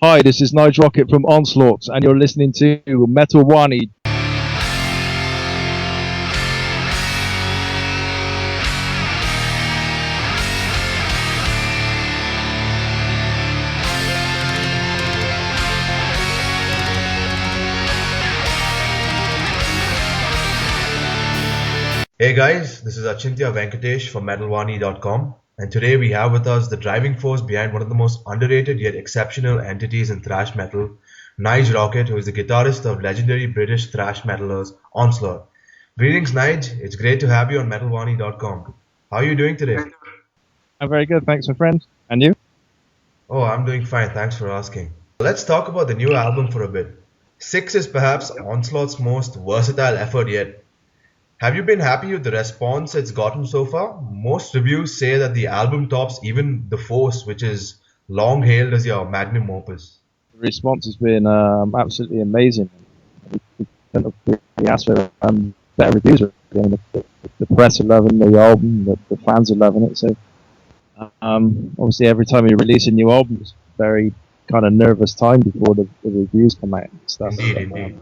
Hi, this is Nige Rockett from Onslaught, and you're listening to Metal Wani. Hey guys, this is Achintya Venkatesh from metalwani.com, and today we have with us the driving force behind one of the most underrated yet exceptional entities in thrash metal, Nige Rockett, who is the guitarist of legendary British thrash metalers Onslaught. Greetings, Nige. It's great to have you on metalwani.com. How are you doing today? I'm very good, thanks, my friend. And you? Oh, I'm doing fine. Thanks for asking. Let's talk about the new album for a bit. Six is perhaps Onslaught's most versatile effort yet. Have you been happy with the response it's gotten so far? Most reviews say that the album tops even The Force, which is long hailed as your magnum opus. The response has been absolutely amazing. We asked for better reviews. I mean, the press are loving the album, the fans are loving it. So, obviously, every time you release a new album, it's a very kind of nervous time before the reviews come out and stuff. Indeed.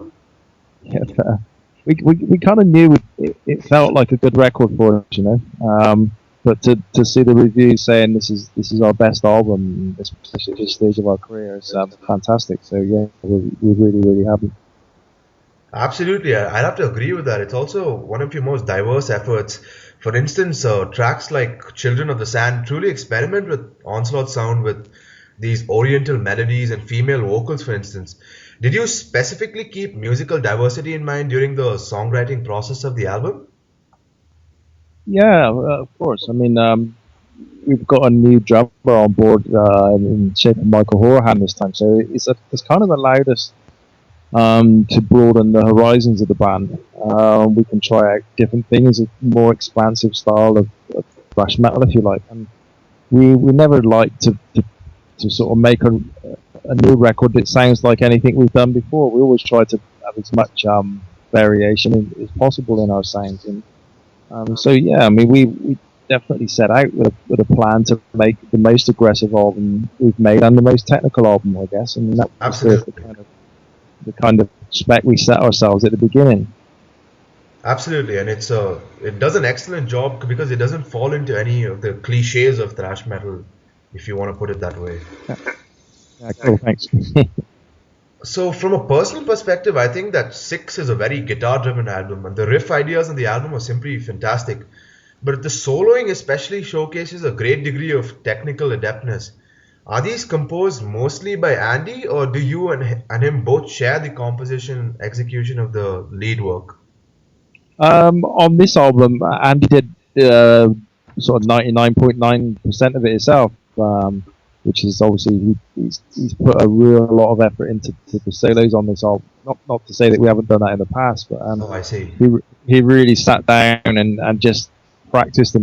Yeah, we kind of knew it felt like a good record for us, you know. But to see the reviews saying this is our best album, especially at this stage of our career, is fantastic. So yeah, we're really happy. Absolutely, I'd have to agree with that. It's also one of your most diverse efforts. For instance, tracks like Children of the Sand truly experiment with Onslaught sound with these oriental melodies and female vocals, for instance. Did you specifically keep musical diversity in mind during the songwriting process of the album? Yeah, of course. I mean, we've got a new drummer on board in the shape of Michael Horahan this time, so it's kind of allowed us to broaden the horizons of the band. We can try out different things, a more expansive style of thrash metal, if you like. And we never like to sort of make a new record that sounds like anything we've done before. We always try to have as much variation as possible in our sounds. And so yeah, I mean, we definitely set out with a plan to make the most aggressive album we've made and the most technical album, I guess. And that was Absolutely. the kind of spec we set ourselves at the beginning. Absolutely, and it does an excellent job because it doesn't fall into any of the cliches of thrash metal, if you want to put it that way. Yeah, cool, thanks. So, from a personal perspective, I think that Six is a very guitar-driven album, and the riff ideas on the album are simply fantastic. But the soloing especially showcases a great degree of technical adeptness. Are these composed mostly by Andy, or do you and him both share the composition execution of the lead work? On this album, Andy did sort of 99.9% of it himself, which is obviously he's put a real lot of effort into the solos on this album. Not to say that we haven't done that in the past, but Oh, I see. he really sat down and just practiced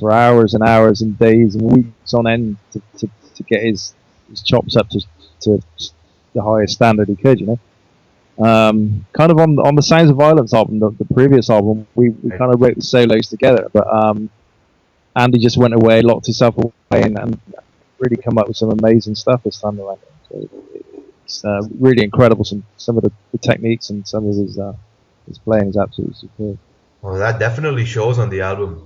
for hours and hours and days and weeks on end to get his chops up to the highest standard he could, you know. Kind of on the Sounds of Violence album, the previous album, we kind of wrote the solos together, but Andy just went away, locked himself away, and really come up with some amazing stuff this time around. So it's really incredible. Some of the techniques and some of his playing is absolutely superb. Well, that definitely shows on the album.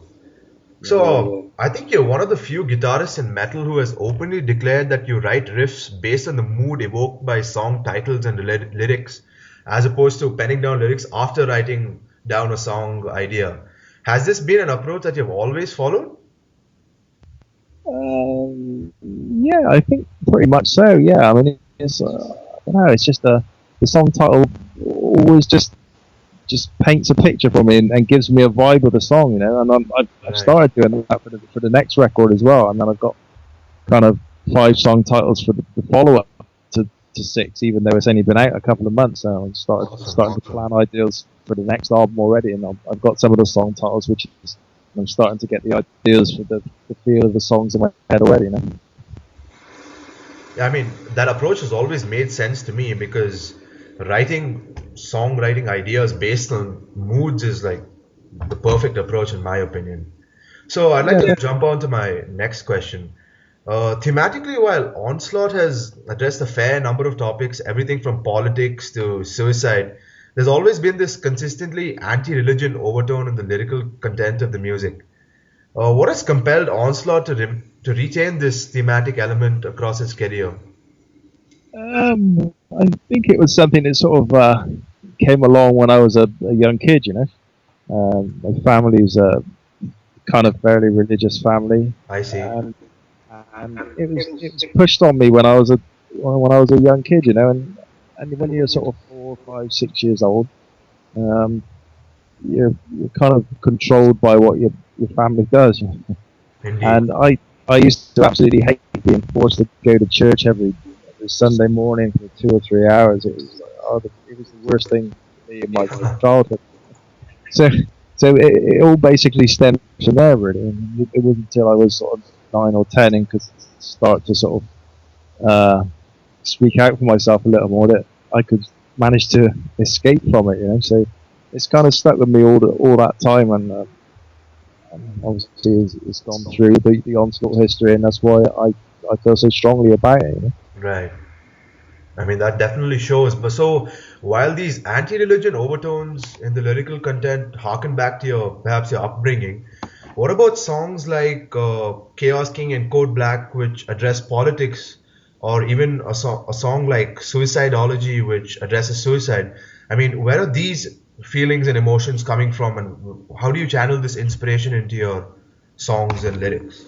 So, I think you're one of the few guitarists in metal who has openly declared that you write riffs based on the mood evoked by song titles and lyrics, as opposed to penning down lyrics after writing down a song idea. Has this been an approach that you've always followed? Yeah, I think pretty much so. Yeah, I mean, I don't know. It's just the song title always just paints a picture for me and gives me a vibe of the song, you know. And I've Right. started doing that for the next record as well. And then I've got kind of 5 song titles for the follow up to Six, even though it's only been out a couple of months. So I'm starting to plan ideas for the next album already, and I've got some of the song titles, which is I'm starting to get the ideas for the feel of the songs in my head already, you know. Yeah, I mean, that approach has always made sense to me because songwriting ideas based on moods is like the perfect approach in my opinion. So I'd like to Yeah. jump on to my next question. Thematically, while Onslaught has addressed a fair number of topics, everything from politics to suicide, there's always been this consistently anti-religion overtone in the lyrical content of the music. What has compelled Onslaught to retain this thematic element across its career? I think it was something that sort of came along when I was a young kid. My family was a kind of fairly religious family, I see. and it was pushed on me when I was a young kid. And when you're sort of 4, 5, 6 years old, um, you're kind of controlled by what your family does. Indeed. And I used to absolutely hate being forced to go to church every Sunday morning for 2 or 3 hours. It was the worst thing for me in my childhood. So it all basically stemmed from there, really. And it wasn't until I was sort of 9 or 10 and could start to sort of speak out for myself a little more that I could manage to escape from it. So it's kind of stuck with me all that time, and obviously it's gone through the Onslaught history, and that's why I feel so strongly about it. Right. I mean, that definitely shows. But so, while these anti-religion overtones in the lyrical content harken back to perhaps your upbringing, what about songs like Chaos King and Code Black, which address politics, or even a song like Suicidology, which addresses suicide? I mean, where are these feelings and emotions coming from, and how do you channel this inspiration into your songs and lyrics?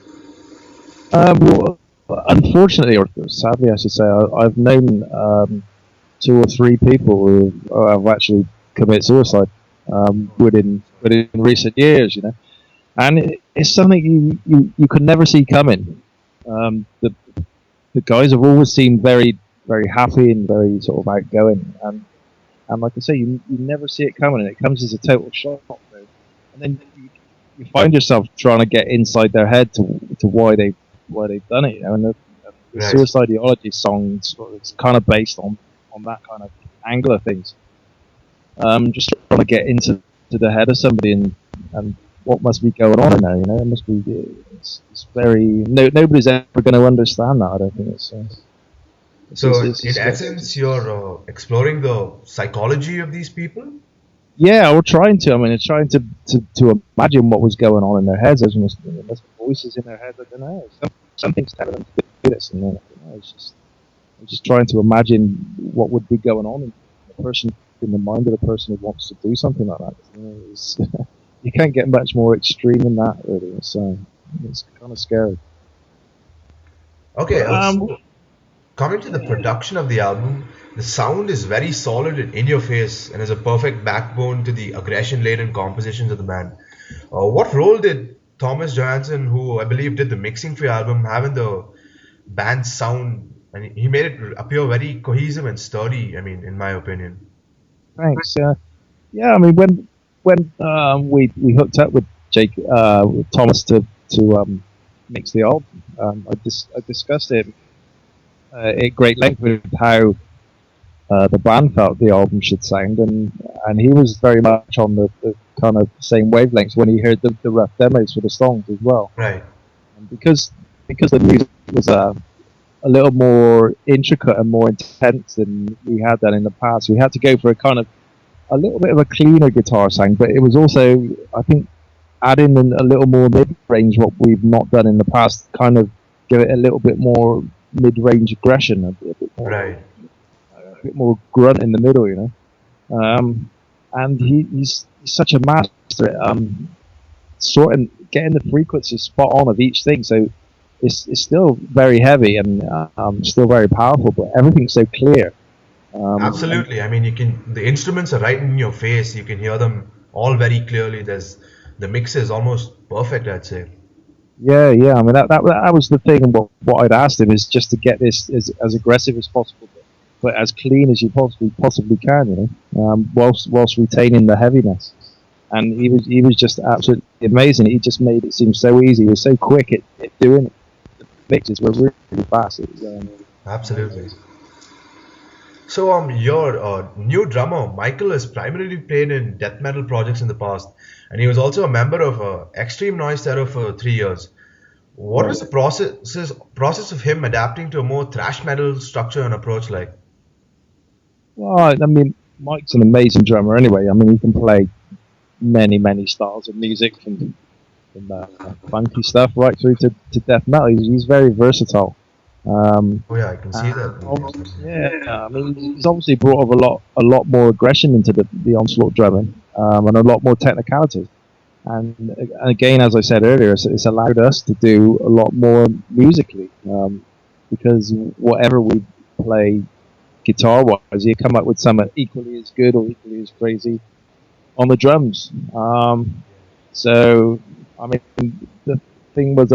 Well, unfortunately, or sadly, I should say, I've known 2 or 3 people who have actually committed suicide within recent years. And it's something you could never see coming. The guys have always seemed very very happy and very sort of outgoing, and like I say, you never see it coming, and it comes as a total shock. And then you find yourself trying to get inside their head to why they've done it. And the Right. Suicidology song it's kind of based on that kind of angle of things. Just trying to get into the head of somebody and what must be going on in there. It must be it's very nobody's ever going to understand that. I don't think So, in it's essence, you're exploring the psychology of these people? yeah, we're trying to. I mean, it's trying to imagine what was going on in their heads. There must be voices in their heads. I don't know. Something's telling them to do this, and I'm just trying to imagine what would be going on in the mind of the person who wants to do something like that. You can't get much more extreme than that, really. It's kind of scary. Okay, Um, coming to the production of the album, the sound is very solid and in your face and is a perfect backbone to the aggression laden compositions of the band. What role did Thomas Johansson, who I believe did the mixing for your album, have in the band's sound? And he made it appear very cohesive and sturdy, I mean, in my opinion. Thanks. Yeah, I mean, when we hooked up with with Thomas to mix the album, I discussed it at great length with how the band felt the album should sound, and he was very much on the kind of same wavelengths when he heard the rough demos for the songs as well. Right. And because the music was a little more intricate and more intense than we had done in the past, we had to go for a kind of a little bit of a cleaner guitar sound, but it was also, I think, adding in a little more mid-range, what we've not done in the past, kind of give it a little bit more mid-range aggression, Right. a bit more grunt in the middle. And he's such a master at sorting, getting the frequency spot on of each thing. So it's still very heavy and still very powerful, but everything's so clear. And Absolutely. I mean, the instruments are right in your face. You can hear them all very clearly. The mix is almost perfect, I'd say. yeah. I mean, that was the thing. And what I'd asked him is just to get this as aggressive as possible, but as clean as you possibly can. Whilst retaining the heaviness. And he was just absolutely amazing. He just made it seem so easy. He was so quick at doing it. The mixes were really fast. It was Absolutely. So, your new drummer, Michael, has primarily played in death metal projects in the past, and he was also a member of Extreme Noise Terror for 3 years. What was the process of him adapting to a more thrash metal structure and approach like? Well, I mean, Mike's an amazing drummer anyway. I mean, he can play many styles of music from funky stuff right through to death metal. He's very versatile. Um, Oh yeah, I can see that. yeah, I mean, he's obviously brought up a lot more aggression into the Onslaught drumming, and a lot more technicality. And again, as I said earlier, it's allowed us to do a lot more musically, because whatever we play guitar-wise, you come up with something equally as good or equally as crazy on the drums. So, I mean, the thing was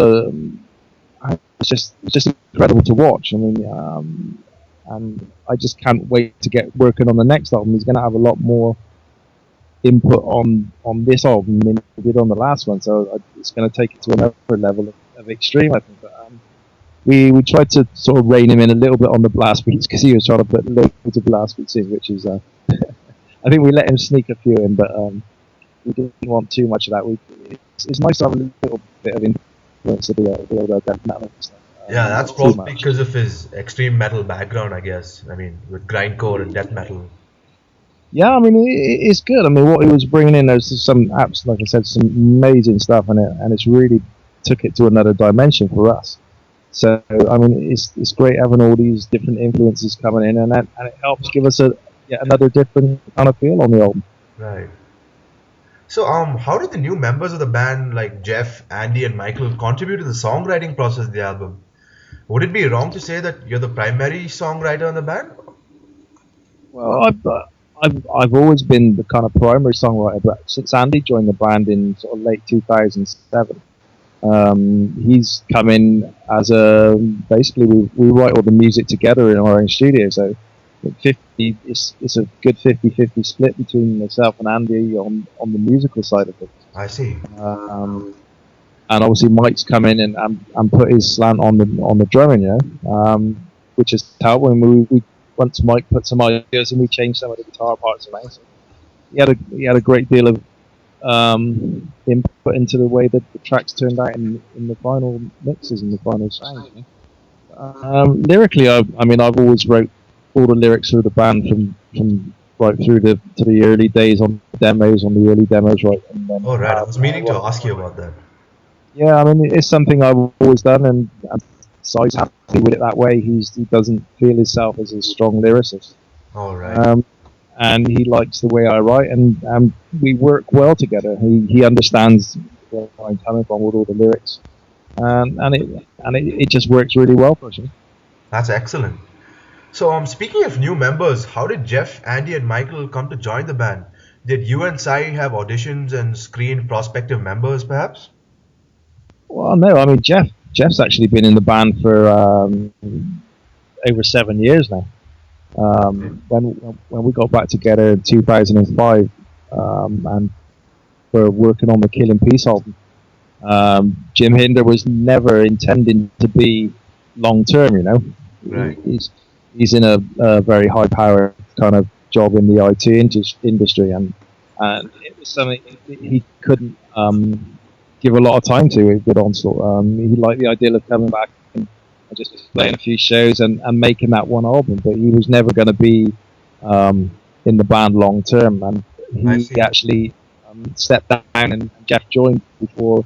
it's just incredible to watch. I mean, and I just can't wait to get working on the next album. He's going to have a lot more input on this album than he did on the last one. So it's going to take it to another level of extreme, I think. But we tried to sort of rein him in a little bit on the blast beats because he was trying to put loads of blast beats in, which is I think we let him sneak a few in, but we didn't want too much of that. It's nice to have a little bit of influence of the older death metal stuff. Yeah, that's Not too probably much. because of his extreme metal background, I guess. I mean, with grindcore and death metal. Yeah, I mean it's good. I mean what he was bringing in, there's some apps, like I said, some amazing stuff in it, and it's really took it to another dimension for us. So I mean it's great having all these different influences coming in, and it helps give us another different kind of feel on the album. Right. So, how did the new members of the band, like Jeff, Andy, and Michael, contribute to the songwriting process of the album? Would it be wrong to say that you're the primary songwriter in the band? Well, I've always been the kind of primary songwriter, but since Andy joined the band in sort of late 2007, he's come in as basically we write all the music together in our own studio. So it's a good 50-50 split between myself and Andy on the musical side of it. I see. And obviously Mike's come in and put his slant on the drumming, which is helped when we once Mike put some ideas and we changed some of the guitar parts around. So he had a great deal of input into the way that the tracks turned out in the final mixes and the final sound. Lyrically, I mean, I've always wrote all the lyrics for the band from right through to the early days on the early demos, right? And then, Oh, right. I was meaning to ask you about that. yeah, I mean, it's something I've always done, and Si's happy with it that way. He doesn't feel himself as a strong lyricist. All right. And he likes the way I write, and we work well together. He understands where I'm coming from with all the lyrics, and it just works really well for us. That's excellent. So, speaking of new members, how did Jeff, Andy, and Michael come to join the band? Did you and Sai have auditions and screen prospective members, perhaps? Well, no, I mean Jeff's actually been in the band for over 7 years now. When we got back together in 2005, and we're working on the Kill and Peace album, Jim Hinder was never intending to be long term. Right. He's in a very high powered kind of job in the IT industry, and it was something he couldn't give a lot of time to with Onslaught. He liked the idea of coming back and just playing a few shows and making that one album, but he was never going to be in the band long term. And he actually stepped down, and Jeff joined before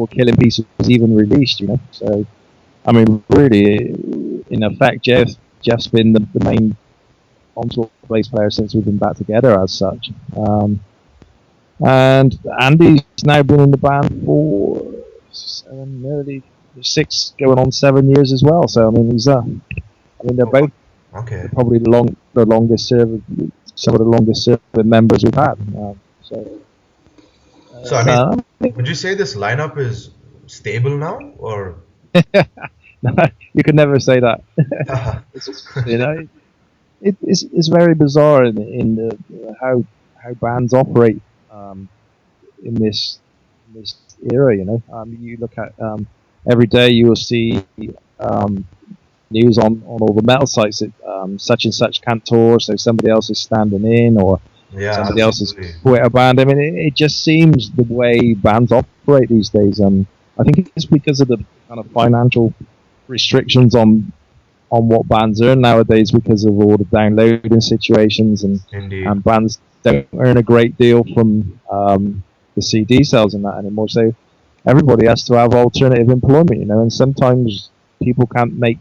Killing Peace was even released. So I mean, really, in effect, Jeff's been the main Onslaught bass player since we've been back together as such. And Andy's now been in the band for nearly 6, going on 7 years as well. So I mean, they're both probably the longest serving, some of the longest serving members we've had. So I mean, would you say this lineup is stable now, or? You could never say that. It's very bizarre in the how bands operate in this era. You look at every day you will see news on all the metal sites that such and such can't tour, so somebody else is standing in, or somebody else is quit a band. I mean, it just seems the way bands operate these days. I think it's because of the kind of financial restrictions on what bands earn nowadays because of all the downloading situations, Indeed. and bands don't earn a great deal from the CD sales and that anymore. So everybody has to have alternative employment, and sometimes people can't make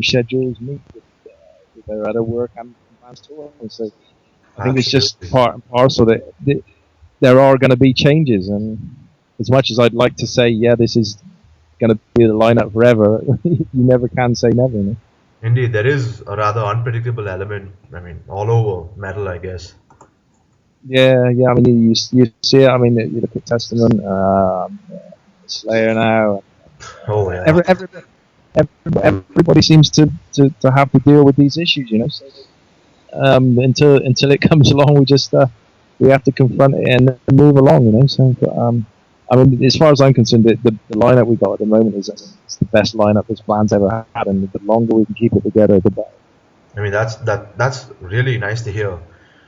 schedules meet with their other work and bands tour. So I think it's just Absolutely. part and parcel that there are going to be changes, and as much as I'd like to say, yeah, this is going to be the lineup forever, you never can say never. Indeed, there is a rather unpredictable element. I mean, all over metal, I guess. Yeah, yeah. I mean, you see it. I mean, you look at Testament, Slayer now. Oh yeah. Everybody seems to have to deal with these issues, So until it comes along, we have to confront it and move along, So, but, I mean, as far as I'm concerned, the lineup we got at the moment is it's the best lineup this band's ever had, and the longer we can keep it together, the better. I mean, that's really nice to hear.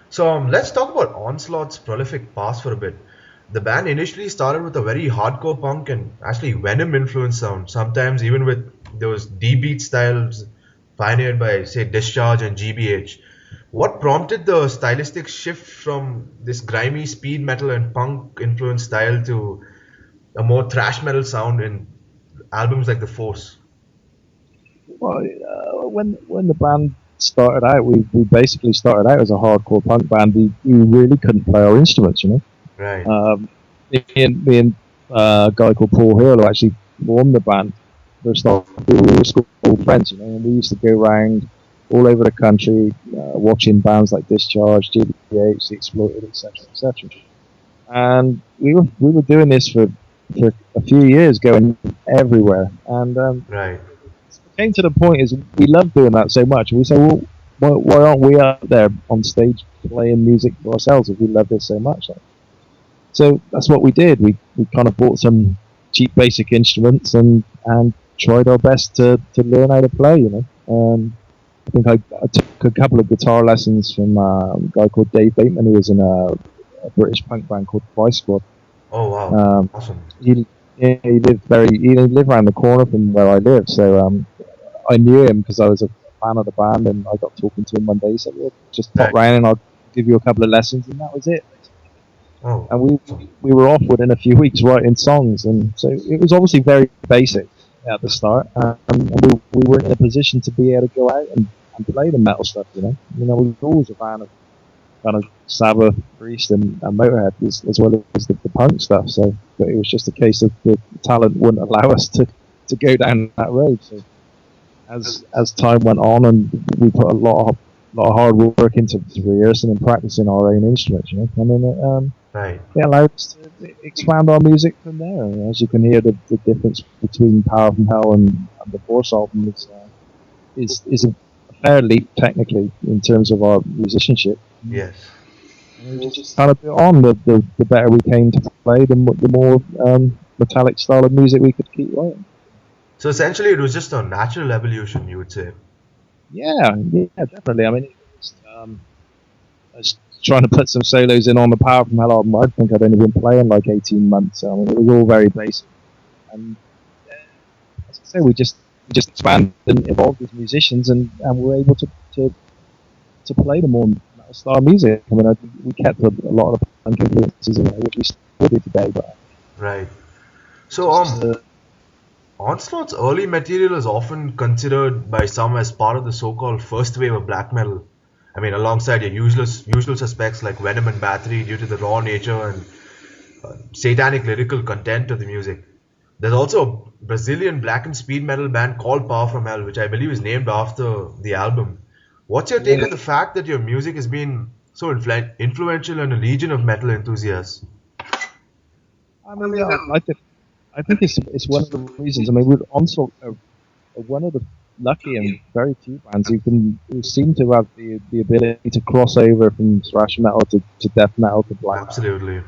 So let's talk about Onslaught's prolific past for a bit. The band initially started with a very hardcore punk and actually Venom influenced sound, sometimes even with those D-beat styles pioneered by, say, Discharge and GBH. What prompted the stylistic shift from this grimy speed metal and punk influenced style to a more thrash metal sound in albums like The Force? Well, when the band started out, we basically started out as a hardcore punk band. We really couldn't play our instruments. Right. Me and a guy called Paul Hill, who actually formed the band, first off, we were school friends, and we used to go around all over the country, watching bands like Discharge, GBH, The Exploited, etc., etc. And we were doing this for a few years, going everywhere, and Right. it came to the point is we love doing that so much. We say, well, why aren't we out there on stage playing music for ourselves if we love this so much? So that's what we did. We kind of bought some cheap basic instruments and tried our best to learn how to play. I think I took a couple of guitar lessons from a guy called Dave Bateman, who was in a British punk band called Vice Squad. Oh wow. Um, Awesome. he lived around the corner from where I live, so I knew him because I was a fan of the band, and I got talking to him one day. He said, "Well, just pop Right. round and I'll give you a couple of lessons," and that was it. Oh, And we awesome. we were off within a few weeks writing songs, and so it was obviously very basic at the start, and we were in a position to be able to go out and play the metal stuff. We were always a fan of kind of Sabbath, Priest, and Motorhead as well as the punk stuff. So, but it was just a case of the talent wouldn't allow us to go down that road. So as time went on, and we put a lot of hard work into rehearsing and practicing our own instruments, and then Right. it allowed us to expand our music from there. And as you can hear, the difference between Power from Hell and the Force album is a fair leap technically in terms of our musicianship. Yes. And we just kind of built on the better we came to play, the more metallic style of music we could keep writing. So essentially, it was just a natural evolution, you would say. Yeah, definitely. I mean, I was trying to put some solos in on the Power from Hell album. I think I'd only been playing like 18 months. So, I mean, it was all very basic. And as I say, we just expanded and evolved as musicians, and were able to play the more metal style music. I mean, we kept a lot of the punk influences in there, which we still do today. But Right. So just Onslaught's early material is often considered by some as part of the so-called first wave of black metal. I mean, alongside your usual suspects like Venom and Battery due to the raw nature and satanic lyrical content of the music. There's also a Brazilian black and speed metal band called Power from Hell, which I believe is named after the album. What's your take yeah. on the fact that your music has been so influential in a legion of metal enthusiasts? I mean, yeah, I think it's one of the reasons. I mean, we're also one of the lucky and very few bands who seem to have the ability to cross over from thrash metal to death metal to black metal. Absolutely.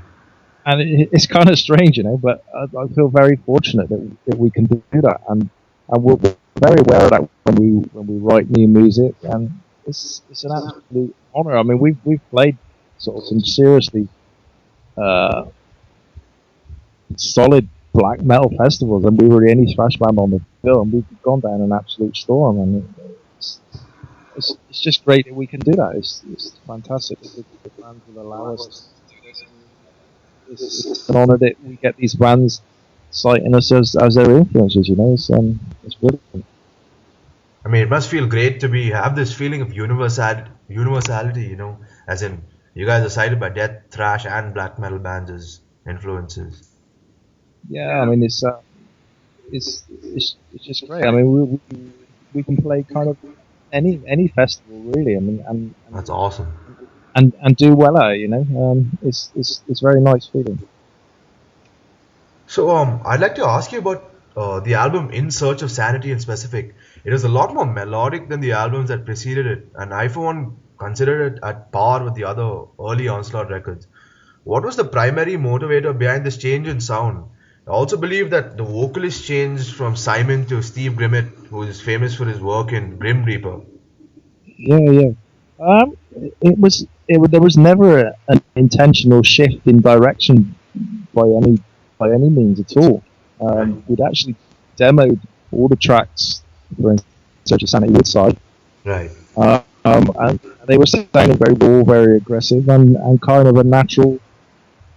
And it's kind of strange, but I feel very fortunate that we can do that, and we're very aware of that when we write new music, and it's an absolute honor. I mean, we've played sort of some seriously solid black metal festivals, and we were the only thrash band on the bill, and we've gone down an absolute storm. And it's just great that we can do that. It's fantastic that the fans will allow us to do this. It's an honour that we get these bands citing us as their influences. It's brilliant. I mean, it must feel great to have this feeling of universality, as in you guys are cited by death, thrash, and black metal bands as influences. Yeah, I mean it's just great. I mean we can play kind of any festival really. I mean and That's awesome. And do well at it. It's very nice feeling. So, I'd like to ask you about the album In Search of Sanity in specific. It is a lot more melodic than the albums that preceded it, and I, for one, consider it at par with the other early Onslaught records. What was the primary motivator behind this change in sound? I also believe that the vocalist changed from Simon to Steve Grimmett, who is famous for his work in Grim Reaper. Yeah. There was never an intentional shift in direction by any means at all. We'd actually demoed all the tracks for In Search of Sanity Woodside. Right. And they were sounding very raw, very aggressive, and kind of a natural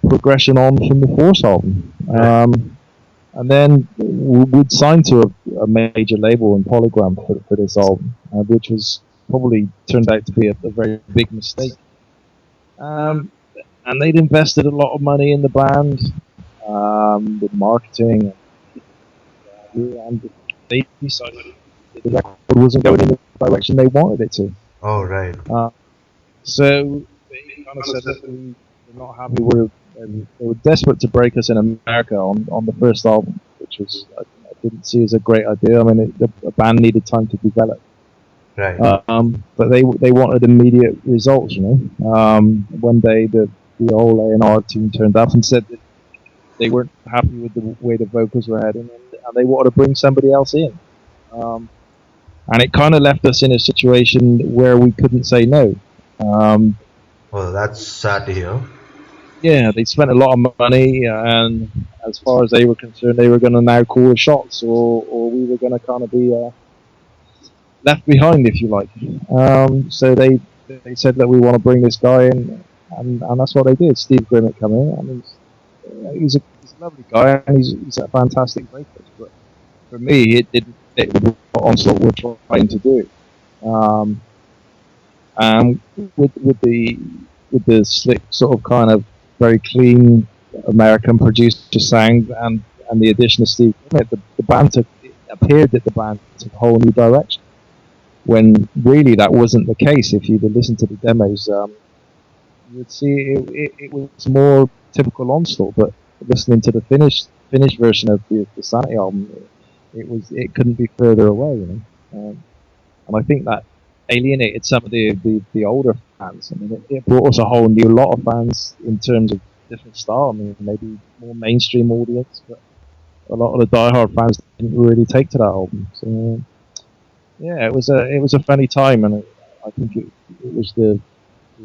progression on from the Force album. And then we'd signed to a major label in Polygram for this album, which was probably turned out to be a very big mistake. And they'd invested a lot of money in the band with marketing, and they decided that the record wasn't going in the direction they wanted it to. Oh, right. So they kind of said that we're not happy. They were desperate to break us in America on the first album, which was I didn't see as a great idea. I mean, the band needed time to develop. Right. But they wanted immediate results. One day the whole A&R team turned up and said that they weren't happy with the way the vocals were heading, and they wanted to bring somebody else in. And it kind of left us in a situation where we couldn't say no. Well, that's sad to hear. Yeah, they spent a lot of money, and as far as they were concerned, they were going to now call the shots, or we were going to kind of be left behind, if you like. So they said that we want to bring this guy in, and that's what they did. Steve Grimmett come in, and he's a lovely guy, and he's a fantastic vocalist. But for me, it didn't fit with what Onslaught were trying to do. With the slick sort of kind of very clean American producer sound and the addition of Steve Grimmett, the band appeared that the band took a whole new direction. When really that wasn't the case. If you'd listened to the demos, you would see it was more typical Onslaught. But listening to the finished version of the Sanity album, it couldn't be further away. And I think that alienated some of the older fans. I mean, it brought us a whole new lot of fans in terms of different style. I mean, maybe more mainstream audience, but a lot of the diehard fans didn't really take to that album. So yeah, it was a funny time, and I think it was the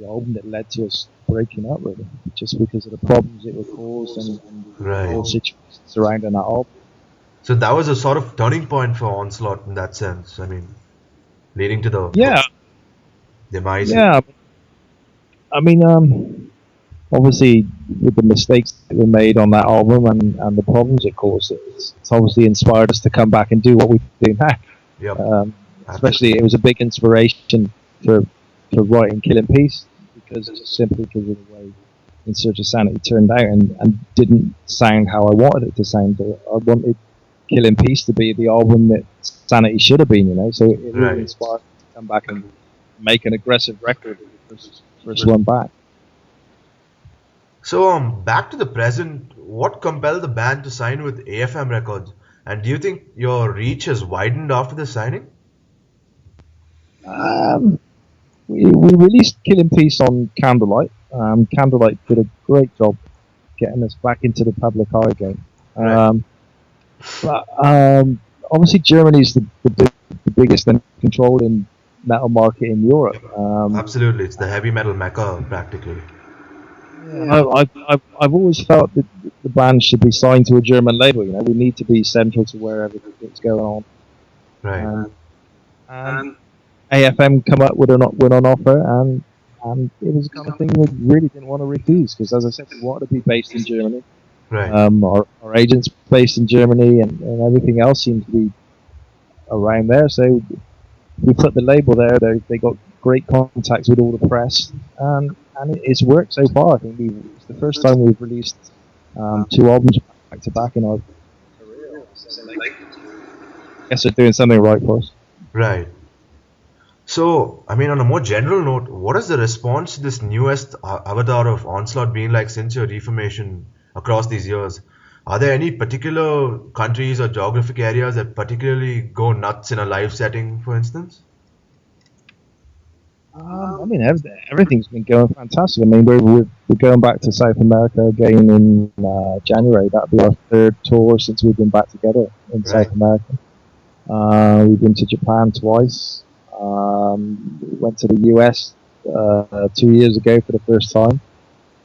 album that led to us breaking up, really, just because of the problems it would cause and the whole situation surrounding that album. So that was a sort of turning point for Onslaught in that sense. I mean, leading to the demise. Yeah, I mean, obviously with the mistakes that were made on that album and the problems it caused, it's obviously inspired us to come back and do what we do now. Yep. Especially, it was a big inspiration for writing Kill in Peace, because simply because of the way In Search of Sanity turned out and didn't sound how I wanted it to sound. I wanted Kill in Peace to be the album that Sanity should have been, so it really inspired me to come back and make an aggressive record of the first one back. So back to the present, what compelled the band to sign with AFM Records, and do you think your reach has widened after the signing? We released Kill in Peace on Candlelight. Candlelight did a great job getting us back into the public eye again. But obviously Germany's the biggest and controlling metal market in Europe. Absolutely, it's the heavy metal mecca practically. I've always felt that the band should be signed to a German label. You know, we need to be central to wherever it's going on. Right. And AFM come up with an offer, and it was the kind of thing we really didn't want to refuse because, as I said, we wanted to be based in Germany. Right. Our agents based in Germany, and everything else seemed to be around there. So we put the label there. They got great contacts with all the press, and it's worked so far. I think it's the first time we've released two albums back to back in our career. I guess they're doing something right for us. Right. So, I mean, on a more general note, what is the response to this newest avatar of Onslaught been like since your reformation across these years? Are there any particular countries or geographic areas that particularly go nuts in a live setting, for instance? I mean, everything's been going fantastic. I mean, we're going back to South America again in January. That'll be our third tour since we've been back together in South Right. America. We've been to Japan twice. We went to the US 2 years ago for the first time.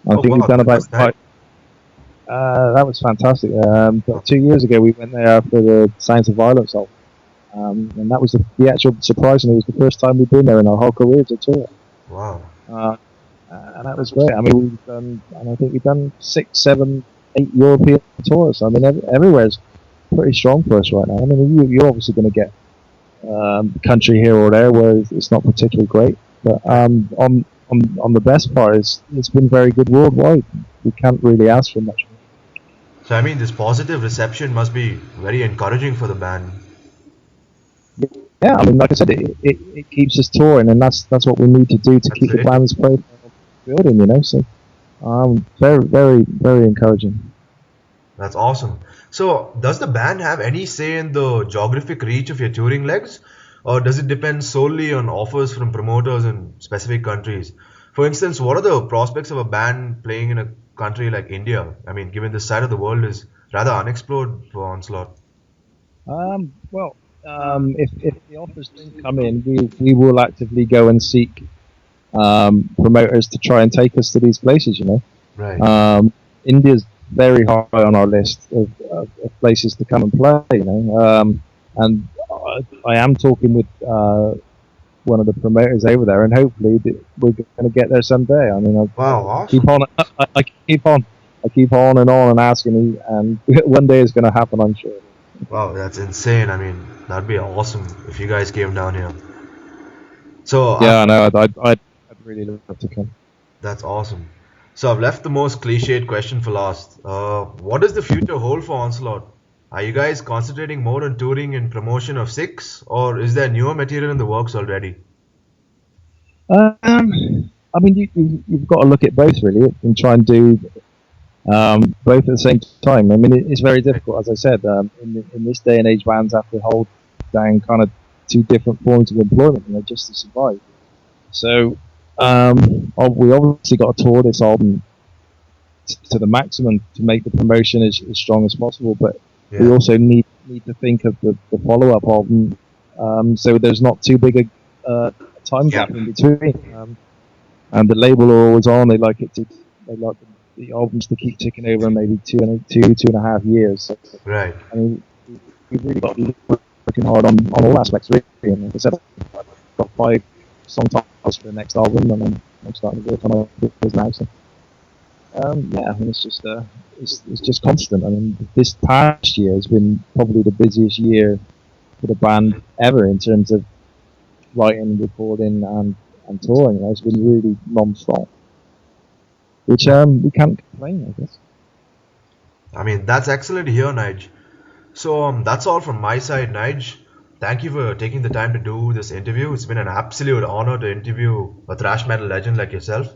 I Oh, think we've wow, done the about first time. that was fantastic. But 2 years ago we went there for the Science of Violence album. And that was the actual surprisingly, it was the first time we'd been there in our whole career to tour. Wow. Uh, and that was great. I mean, we've done, and I think we've done 6, 7, 8 European tours. I mean, everywhere's pretty strong for us right now. I mean, you're obviously going to get a country here or there where it's not particularly great, but on the best part, it's been very good worldwide. We can't really ask for much. So, I mean, this positive reception must be very encouraging for the band. Yeah, I mean, like I said, it keeps us touring, and that's what we need to do to keep the Absolutely. band's profile building. You know, so very, very, very encouraging. That's awesome. So, does the band have any say in the geographic reach of your touring legs, or does it depend solely on offers from promoters in specific countries? For instance, what are the prospects of a band playing in a country like India? I mean, given this side of the world is rather unexplored for Onslaught. Well, if the offers don't come in, we will actively go and seek promoters to try and take us to these places. You know, Right. India's very high on our list of places to come and play. You know, and I am talking with one of the promoters over there, and hopefully we're going to get there someday. I mean, Wow, I keep awesome. on, I keep on and asking, and one day it's going to happen. I'm sure. Wow, that's insane. I mean, that'd be awesome if you guys came down here. So, Yeah, I know. I'd really love to come. that's awesome. So I've left the most cliched question for last. What does the future hold for Onslaught? Are you guys concentrating more on touring and promotion of Six, or is there newer material in the works already? I mean, you've got to look at both really and try and do both at the same time. I mean, it's very difficult, as I said. In this day and age, bands have to hold down kind of two different forms of employment, you know, just to survive. So we obviously got to tour this album to the maximum to make the promotion as strong as possible, but we Yeah, also need to think of the follow up album, so there's not too big a time gap in between. And the label are always on. They like the albums to keep ticking over maybe 2.5 years. So, right. I mean, we've really got to be working hard on all aspects really. And like I said, I've got 5 song titles for the next album, and I'm starting to work on it now. So, yeah, I mean, it's just constant. I mean, this past year has been probably the busiest year for the band ever in terms of writing, recording, and touring. You know, it's been really non-stop, which we can't complain, I guess. I mean, that's excellent to hear, Nige. So that's all from my side, Nige. Thank you for taking the time to do this interview. It's been an absolute honor to interview a thrash metal legend like yourself.